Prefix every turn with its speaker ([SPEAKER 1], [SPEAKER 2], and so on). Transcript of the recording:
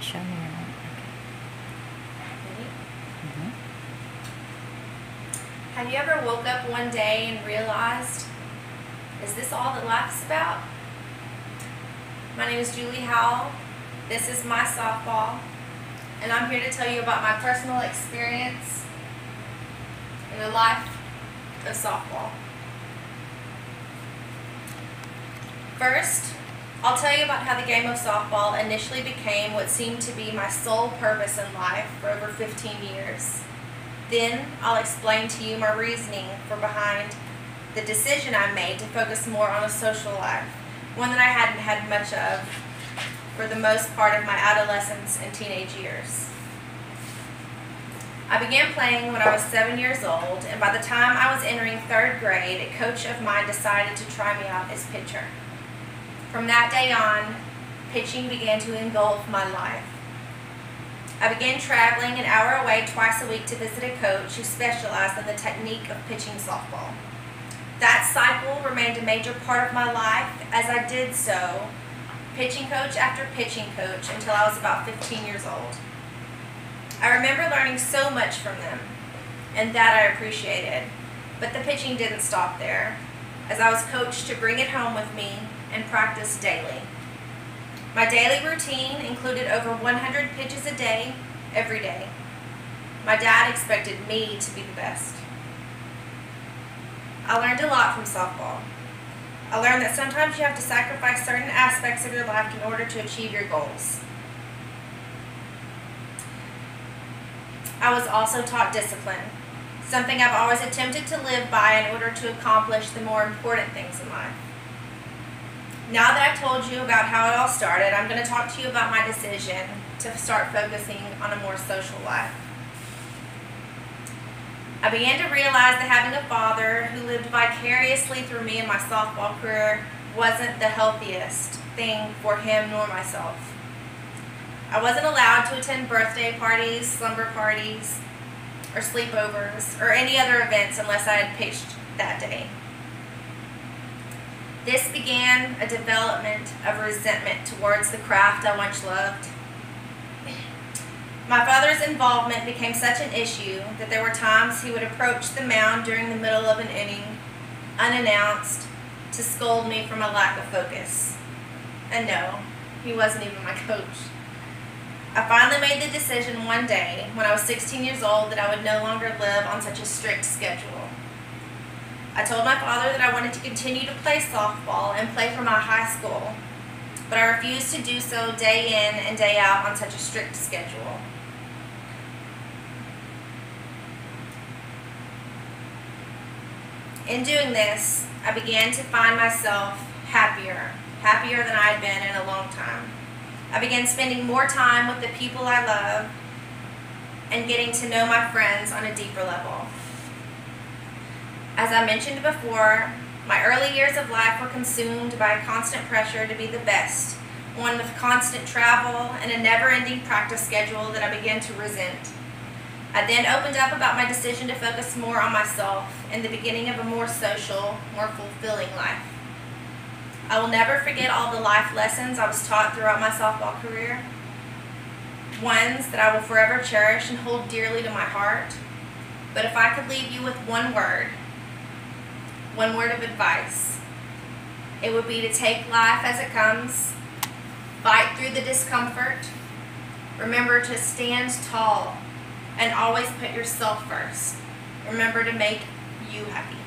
[SPEAKER 1] it show me or not?
[SPEAKER 2] Okay. Have you ever woke up one day and realized, is this all that life is about? My name is Julie Howell. This is my softball, and I'm here to tell you about my personal experience in the life of softball. First, I'll tell you about how the game of softball initially became what seemed to be my sole purpose in life for over 15 years. Then, I'll explain to you my reasoning for behind the decision I made to focus more on a social life, one that I hadn't had much of for the most part of my adolescence and teenage years. I began playing when I was 7 years old, and by the time I was entering 3rd grade, a coach of mine decided to try me out as pitcher. From that day on, pitching began to engulf my life. I began traveling an hour away twice a week to visit a coach who specialized in the technique of pitching softball. That cycle remained a major part of my life as I did so, pitching coach after pitching coach, until I was about 15 years old. I remember learning so much from them, and that I appreciated, but the pitching didn't stop there, as I was coached to bring it home with me and practice daily. My daily routine included over 100 pitches a day, every day. My dad expected me to be the best. I learned a lot from softball. I learned that sometimes you have to sacrifice certain aspects of your life in order to achieve your goals. I was also taught discipline, something I've always attempted to live by in order to accomplish the more important things in life. Now that I've told you about how it all started, I'm going to talk to you about my decision to start focusing on a more social life. I began to realize that having a father who lived vicariously through me in my softball career wasn't the healthiest thing for him nor myself. I wasn't allowed to attend birthday parties, slumber parties, or sleepovers, or any other events unless I had pitched that day. This began a development of resentment towards the craft I once loved. My father's involvement became such an issue that there were times he would approach the mound during the middle of an inning, unannounced, to scold me for my lack of focus. And no, he wasn't even my coach. I finally made the decision one day, when I was 16 years old, that I would no longer live on such a strict schedule. I told my father that I wanted to continue to play softball and play for my high school, but I refused to do so day in and day out on such a strict schedule. In doing this, I began to find myself happier than I had been in a long time. I began spending more time with the people I love and getting to know my friends on a deeper level. As I mentioned before, my early years of life were consumed by a constant pressure to be the best, one with constant travel and a never-ending practice schedule that I began to resent. I then opened up about my decision to focus more on myself and the beginning of a more social, more fulfilling life. I will never forget all the life lessons I was taught throughout my softball career, ones that I will forever cherish and hold dearly to my heart. But if I could leave you with one word of advice, it would be to take life as it comes, fight through the discomfort, remember to stand tall, and always put yourself first. Remember to make you happy.